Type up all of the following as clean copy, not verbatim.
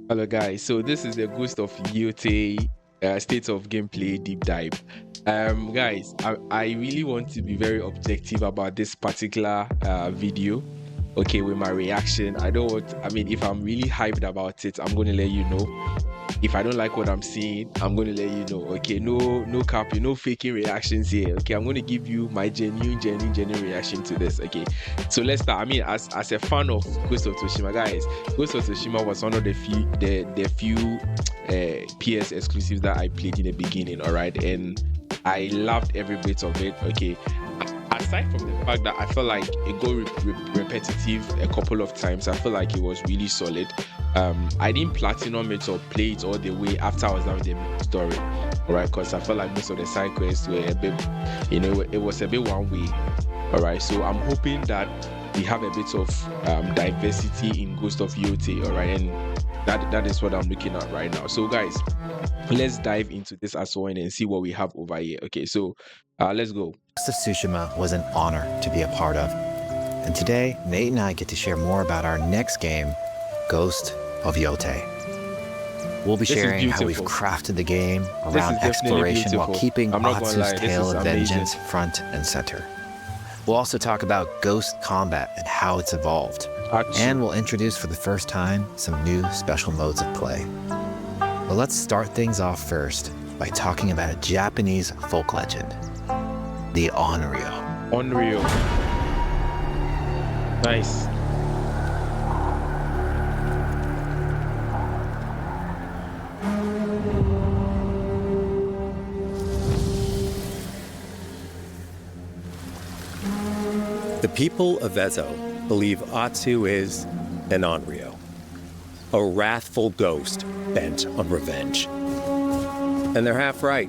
Hello guys, so this is the Ghost of Yotei state of gameplay deep dive. Guys, I really want to be very objective about this particular video. Okay, with my reaction. If I'm really hyped about it, I'm gonna let you know. If I don't like what I'm seeing, I'm gonna let you know. Okay, no copy, no faking reactions here. Okay, I'm gonna give you my genuine reaction to this. Okay, so let's start. As a fan of Ghost of Tsushima, guys, Ghost of Tsushima was one of the few PS exclusives that I played in the beginning. All right, and I loved every bit of it. Okay, aside from the fact that I felt like it got repetitive a couple of times, I feel like it was really solid. I didn't platinum it or play it all the way after I was done with the main story, all right? Because I felt like most of the side quests were a bit, it was a bit one way, all right? So I'm hoping that we have a bit of diversity in Ghost of Yotei, all right? And that is what I'm looking at right now. So guys, let's dive into this as well and see what we have over here. Okay, so let's go. Ghost of Tsushima was an honor to be a part of. And today, Nate and I get to share more about our next game, Ghost of Yotei. We'll be sharing how we've crafted the game around exploration while keeping Atsu's tale of vengeance front and center. We'll also talk about ghost combat and how it's evolved. And we'll introduce for the first time some new special modes of play. But let's start things off first by talking about a Japanese folk legend, the Onryo. Onryo. Nice. The people of Ezo believe Atsu is an Onryo, a wrathful ghost bent on revenge. And they're half right.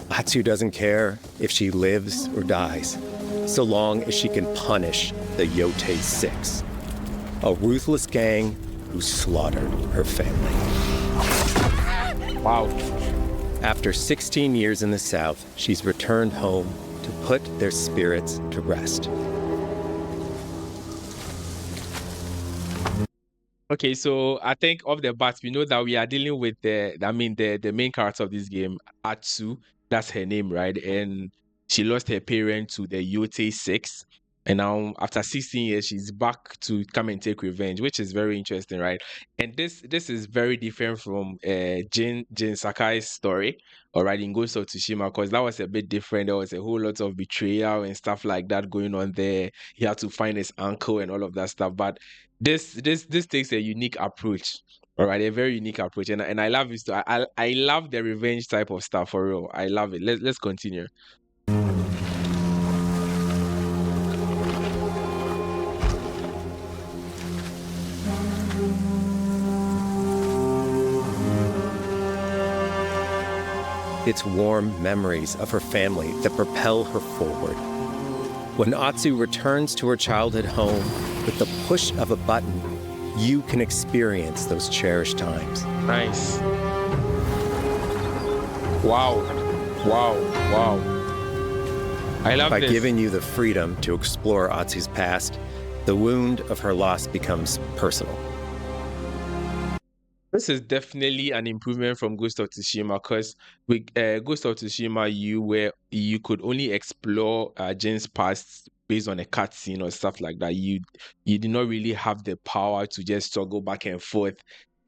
Atsu doesn't care if she lives or dies, so long as she can punish the Yotei Six, a ruthless gang who slaughtered her family. Wow. After 16 years in the South, she's returned home to put their spirits to rest. Okay, so I think off the bat, we know that we are dealing with the main character of this game, Atsu. That's her name, right? And she lost her parent to the Yotei Six. And now, after 16 years, she's back to come and take revenge, which is very interesting, right? And this is very different from Jin Sakai's story, all right, in Ghost of Tsushima, because that was a bit different. There was a whole lot of betrayal and stuff like that going on there. He had to find his uncle and all of that stuff. But this takes a unique approach, all right, a very unique approach, and I love it. I love the revenge type of stuff, for real. I love it. Let's continue. It's warm memories of her family that propel her forward. When Atsu returns to her childhood home, with the push of a button, you can experience those cherished times. Nice. Wow. Wow. Wow. I love By this. giving you the freedom to explore Atsu's past, the wound of her loss becomes personal. This is definitely an improvement from Ghost of Tsushima, because with Ghost of Tsushima, you could only explore Jin's past based on a cutscene or stuff like that. You did not really have the power to just struggle back and forth,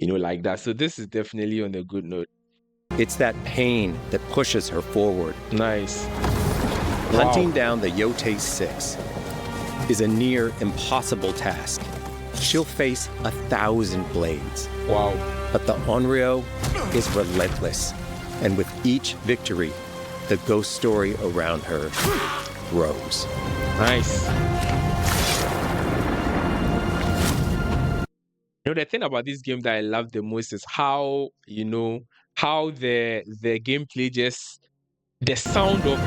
like that. So this is definitely on a good note. It's that pain that pushes her forward. Nice. Hunting down the Yotei Six is a near impossible task. She'll face 1,000 blades. Wow. But the Onryo is relentless, and with each victory, the ghost story around her grows. Nice. The thing about this game that I love the most is how the gameplay, just the sound of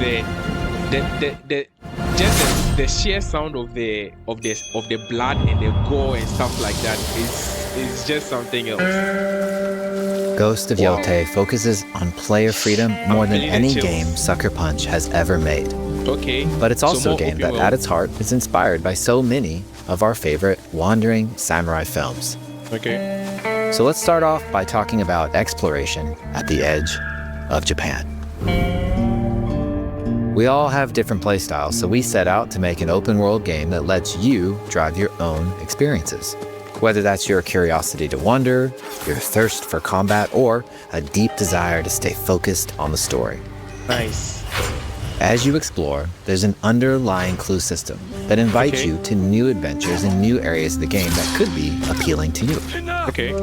the sheer sound of the blood and the gore and stuff like that is just something else. Ghost of Yotei focuses on player freedom more than any game Sucker Punch has ever made. Okay. But it's also a game that, at its heart, is inspired by so many of our favorite wandering samurai films. Okay. So let's start off by talking about exploration at the edge of Japan. We all have different playstyles, so we set out to make an open world game that lets you drive your own experiences. Whether that's your curiosity to wonder, your thirst for combat, or a deep desire to stay focused on the story. Nice. As you explore, there's an underlying clue system that invites you to new adventures in new areas of the game that could be appealing to you. Okay.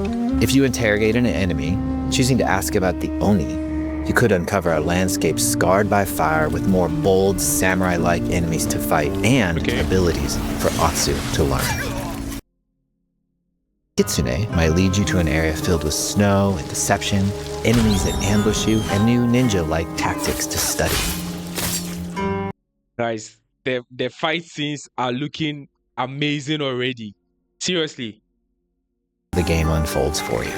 If you interrogate an enemy, choosing to ask about the Oni, you could uncover a landscape scarred by fire with more bold, samurai-like enemies to fight and abilities for Atsu to learn. Kitsune might lead you to an area filled with snow and deception, enemies that ambush you, and new ninja-like tactics to study. Guys, the fight scenes are looking amazing already. Seriously. The game unfolds for you.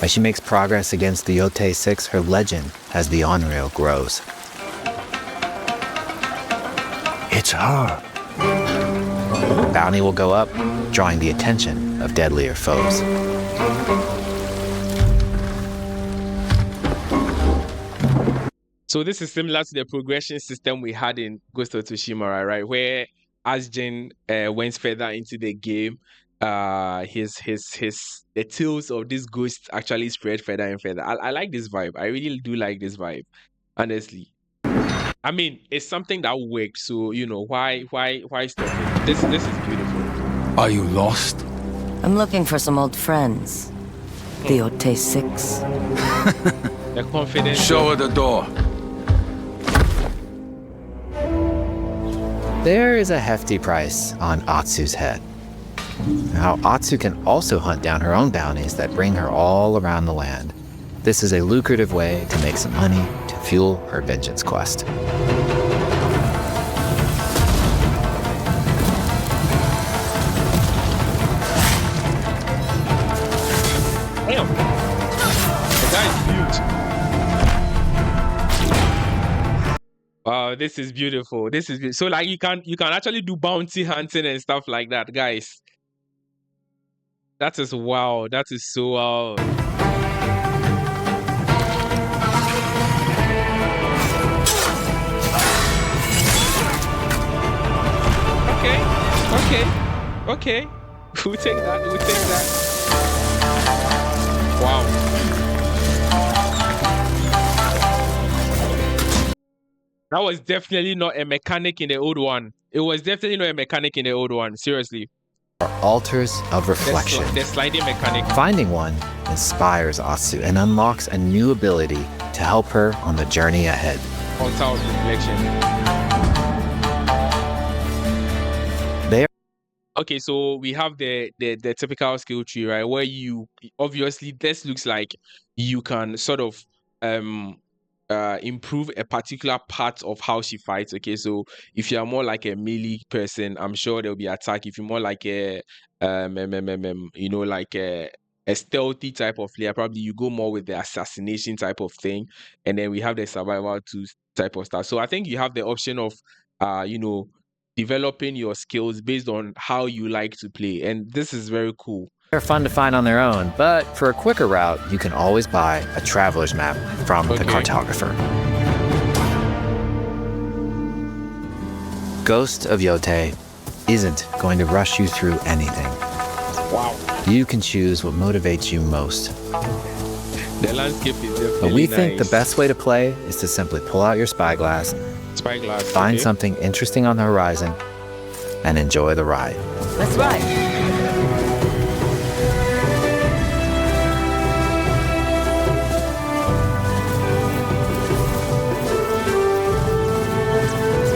As she makes progress against the Yotei 6, her legend as the Onryo grows. It's her. Bounty will go up, drawing the attention of deadlier foes. So this is similar to the progression system we had in Ghost of Tsushima, right? Where as Jin went further into the game, the tales of this ghost actually spread further and further. I like this vibe. I really do like this vibe, honestly. I mean, it's something that worked, so you know why stop it? This is beautiful. Are you lost? I'm looking for some old friends. The Yotei 6. The confidence. Show her the door. There is a hefty price on Atsu's head. Now, Atsu can also hunt down her own bounties that bring her all around the land. This is a lucrative way to make some money to fuel her vengeance quest. Damn. The guy's huge. Wow, this is beautiful. So like you can actually do bounty hunting and stuff like that, guys. That is wow. That is so wow. Okay. We'll take that. Wow. That was definitely not a mechanic in the old one. It was definitely not a mechanic in the old one. Seriously. Altars of reflection. The sliding mechanic. Finding one inspires Atsu and unlocks a new ability to help her on the journey ahead. Altar of reflection. Okay, so we have the typical skill tree, right? Where you obviously this looks like you can sort of improve a particular part of how she fights. Okay, so if you're more like a melee person, I'm sure there'll be attack. If you're more like a like a stealthy type of player, probably you go more with the assassination type of thing. And then we have the survival 2 type of stuff. So I think you have the option of developing your skills based on how you like to play, and this is very cool. They're fun to find on their own, but for a quicker route, you can always buy a traveler's map from the cartographer. Ghost of Yotei isn't going to rush you through anything. Wow. You can choose what motivates you most. The landscape is definitely But we nice. think the best way to play is to simply pull out your spyglass, find something interesting on the horizon, and enjoy the ride. Let's ride.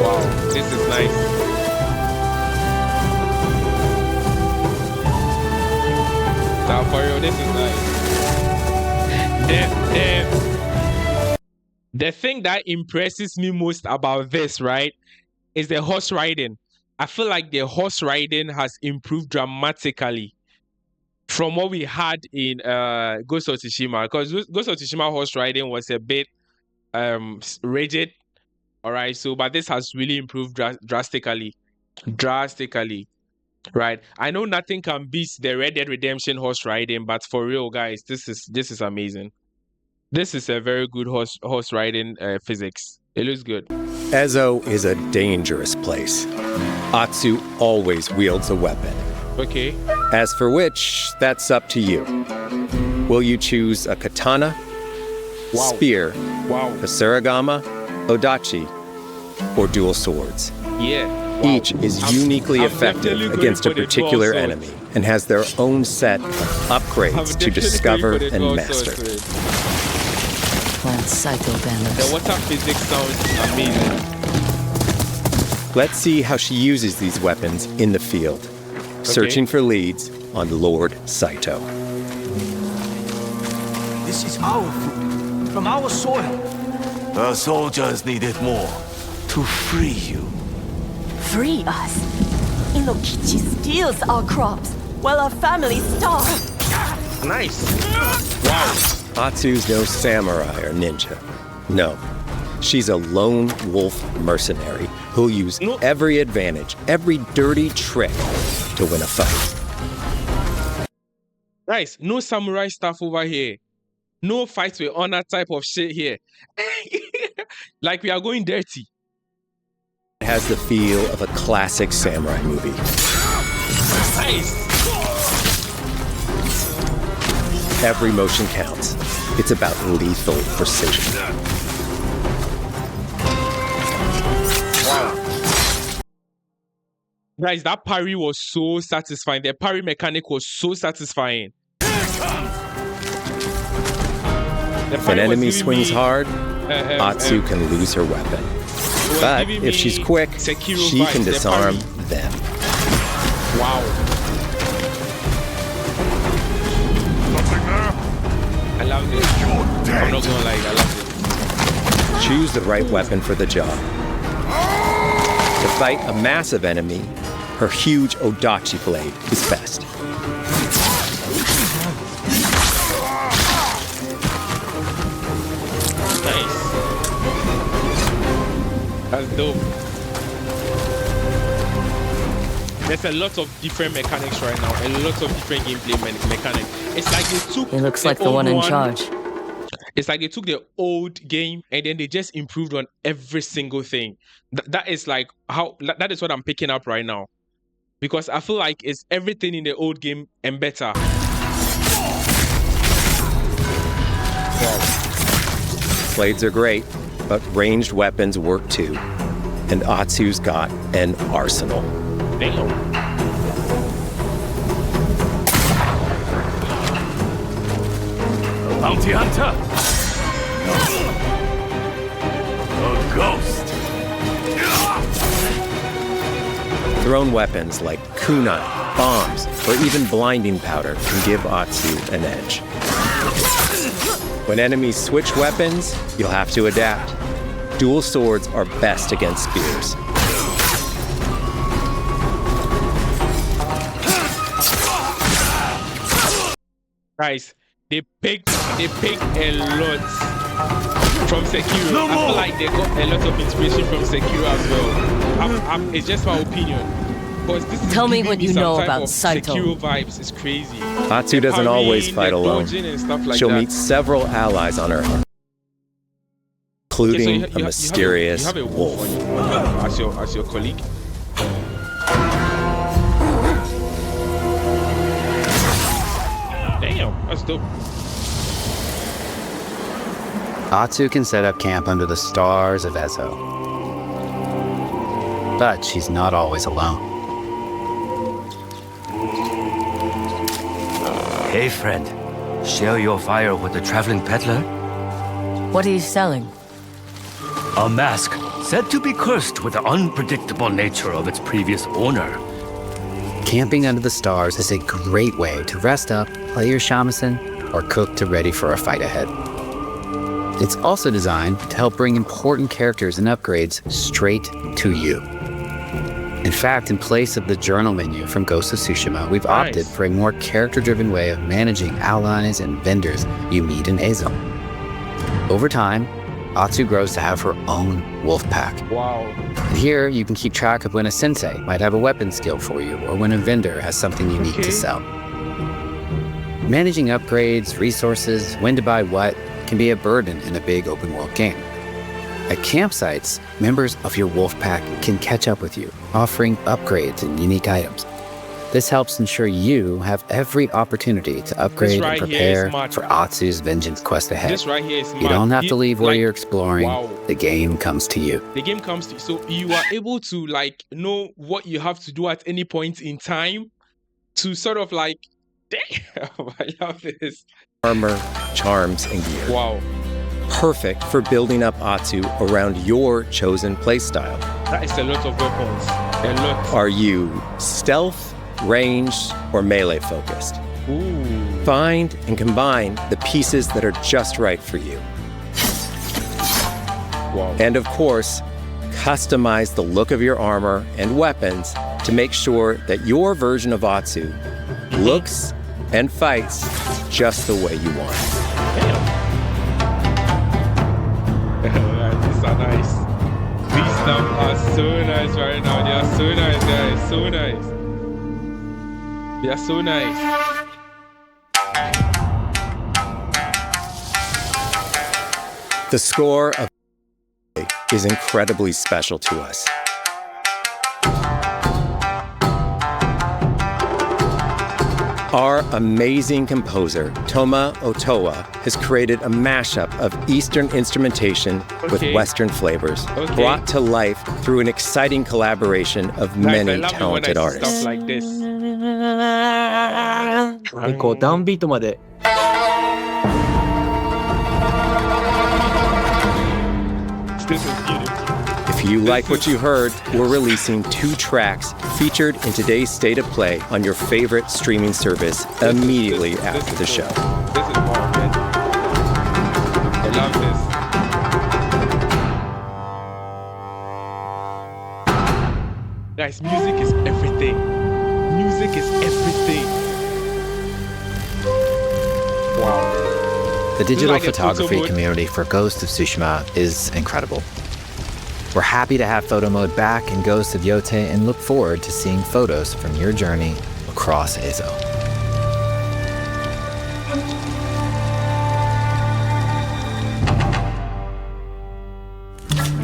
Wow, this is nice. Now for real, this is nice. The thing that impresses me most about this, right, is the horse riding. I feel like the horse riding has improved dramatically from what we had in Ghost of Tsushima, because Ghost of Tsushima horse riding was a bit rigid. All right, so but this has really improved drastically. Right. I know nothing can beat the Red Dead Redemption horse riding, but for real, guys, this is amazing. This is a very good horse riding physics. It looks good. Ezo is a dangerous place. Atsu always wields a weapon. Okay. As for which, that's up to you. Will you choose a katana, spear, a surigama, odachi, or dual swords? Yeah. Wow. Each is uniquely effective against a particular enemy and has their own set of upgrades to discover and master. Plant Saito banners. The water physics sounds amazing. Let's see how she uses these weapons in the field, searching for leads on Lord Saito. This is our food, from our soil. The soldiers needed more to free you. Free us? Inokichi steals our crops, while our families starve. Nice. Wow. Atsu's no samurai or ninja. No, she's a lone wolf mercenary who'll use every advantage, every dirty trick to win a fight. Nice. No samurai stuff over here. No fights with honor type of shit here. Like we are going dirty. It has the feel of a classic samurai movie. Nice. Every motion counts. It's about lethal precision. Guys, that parry was so satisfying. The parry mechanic was so satisfying. If an enemy swings hard, Atsu can lose her weapon. But if she's quick, she can disarm them. Wow. I love this. I'm not gonna lie, I love it. Choose the right weapon for the job. To fight a massive enemy, her huge odachi blade is best. Nice. That's dope. There's a lot of different mechanics right now, a lot of different gameplay mechanics. It's like they took. He looks like the one in charge. It's like they took the old game and then they just improved on every single thing. That is like that is what I'm picking up right now, because I feel like it's everything in the old game and better. Blades are great, but ranged weapons work too. And Atsu's got an arsenal. Damn. Bounty hunter! A ghost! Thrown weapons like kunai, bombs, or even blinding powder can give Atsu an edge. When enemies switch weapons, you'll have to adapt. Dual swords are best against spears. Guys, they picked a lot from Sekiro. I feel like they got a lot of inspiration from Sekiro as well. It's just my opinion. Tell me what you know about Saito. Sekiro vibes is crazy. Atsu doesn't always fight alone. She'll meet several allies on her own, including a mysterious wolf. As your colleague. Damn, that's dope. Atsu can set up camp under the stars of Ezo. But she's not always alone. Hey, friend. Share your fire with the traveling peddler? What are you selling? A mask said to be cursed with the unpredictable nature of its previous owner. Camping under the stars is a great way to rest up, play your shamisen, or cook to ready for a fight ahead. It's also designed to help bring important characters and upgrades straight to you. In fact, in place of the journal menu from Ghost of Tsushima, we've opted for a more character-driven way of managing allies and vendors you meet in Ezo. Over time, Atsu grows to have her own wolf pack. Wow. And here, you can keep track of when a sensei might have a weapon skill for you or when a vendor has something unique to sell. Managing upgrades, resources, when to buy what can be a burden in a big open world game. At campsites, members of your wolf pack can catch up with you, offering upgrades and unique items. This helps ensure you have every opportunity to upgrade and prepare for Atsu's vengeance quest ahead. This right here is you don't have to leave where you're exploring. Wow. The game comes to you. The game comes to you. So you are able to know what you have to do at any point in time to sort of damn, I love this. Armor, charms, and gear. Wow. Perfect for building up Atsu around your chosen playstyle. That is a lot of weapons. A lot. Are you stealth, ranged, or melee focused? Ooh. Find and combine the pieces that are just right for you. Wow. And of course, customize the look of your armor and weapons to make sure that your version of Atsu looks and fights just the way you want. These are nice. These stuff are so nice right now. They are so nice, guys. So nice. They are so nice. The score of is incredibly special to us. Our amazing composer, Toma Otoa, has created a mashup of Eastern instrumentation with Western flavors, brought to life through an exciting collaboration of many talented artists. Stuff like this. こうダウンビートまで This is beautiful. If you like what you heard, we're releasing 2 tracks featured in today's State of Play on your favorite streaming service immediately after the show. This is more, man. I love this. Guys, music is everything. Music is everything. Wow. The digital photography community for Ghost of Tsushima is incredible. We're happy to have photo mode back in Ghost of Yotei and look forward to seeing photos from your journey across Ezo.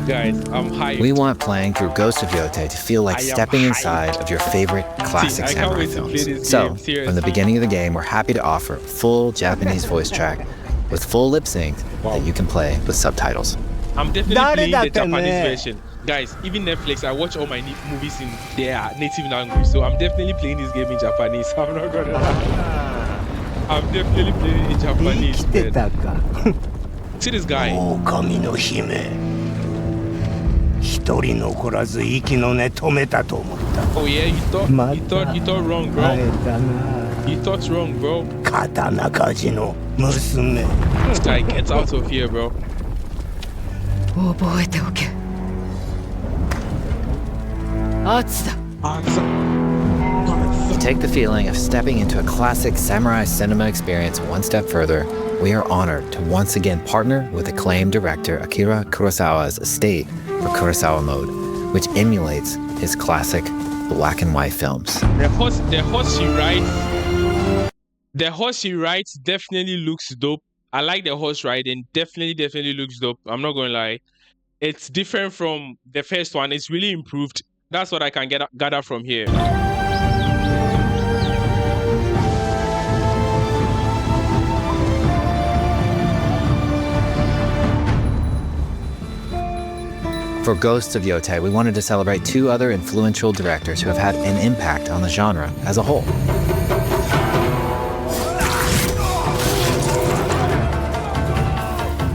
Guys, I'm hyped. We want playing through Ghost of Yotei to feel like stepping inside of your favorite classic samurai films. So, from the beginning of the game, we're happy to offer a full Japanese voice track with full lip sync that you can play with subtitles. I'm definitely playing the Japanese version. Guys, even Netflix, I watch all my movies in their native language, so I'm definitely playing this game in Japanese. I'm not gonna lie. I'm definitely playing it in Japanese, man. See this guy. Oh yeah, you thought wrong, bro. You thought wrong, bro. This guy gets out of here, bro. To take the feeling of stepping into a classic samurai cinema experience one step further, we are honored to once again partner with acclaimed director Akira Kurosawa's estate for Kurosawa Mode, which emulates his classic black and white films. The horse he rides definitely looks dope. I like the horse riding. Definitely looks dope. I'm not gonna lie. It's different from the first one. It's really improved. That's what I can gather from here. For Ghosts of Yotei, we wanted to celebrate 2 other influential directors who have had an impact on the genre as a whole.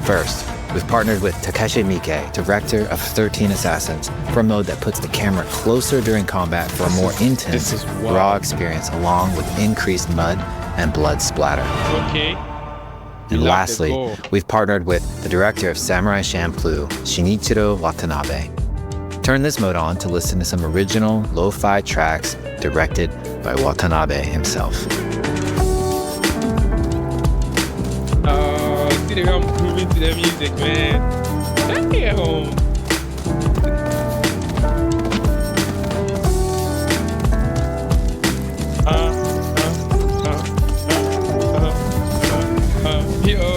First, we've partnered with Takeshi Miike, director of 13 Assassins, for a mode that puts the camera closer during combat for a more intense, raw experience along with increased mud and blood splatter. Okay. And lastly, we've partnered with the director of Samurai Champloo, Shinichiro Watanabe. Turn this mode on to listen to some original lo-fi tracks directed by Watanabe himself. See the girl moving to the music, man. Damn. Yo,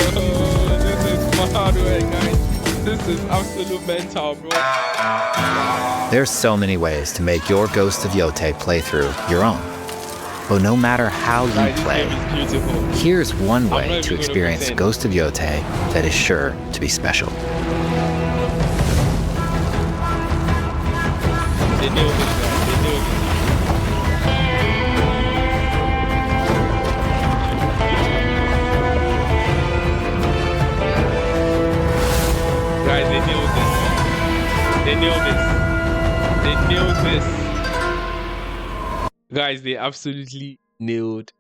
this is my hardware, guys. This is absolute mental, bro. There's so many ways to make your Ghost of Yotei playthrough your own. But no matter how you play, here's one way to experience Ghost of Yotei that is sure to be special. They knew this, guys. They knew this. Guys, they knew this. They knew this. They knew this. Guys, they absolutely nailed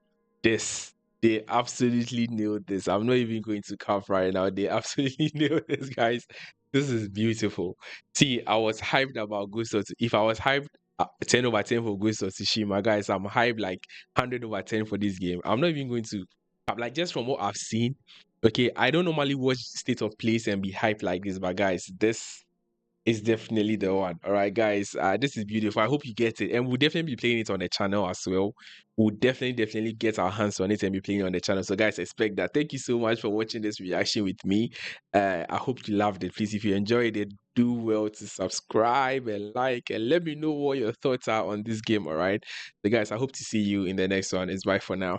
this. They absolutely nailed this. I'm not even going to cough right now. They absolutely nailed this, guys. This is beautiful. See, I was hyped about Ghost of. If I was hyped 10 over 10 for Ghost of Tsushima, guys, I'm hyped like 100 over 10 for this game. I'm not even going to, like, just from what I've seen. Okay, I don't normally watch State of Plays and be hyped like this, but guys, this is definitely the one. All right, guys. This is beautiful. I hope you get it. And we'll definitely be playing it on the channel as well. We'll definitely get our hands on it and be playing it on the channel. So, guys, expect that. Thank you so much for watching this reaction with me. I hope you loved it. Please, if you enjoyed it, do well to subscribe and like and let me know what your thoughts are on this game. All right. So, guys, I hope to see you in the next one. It's bye for now.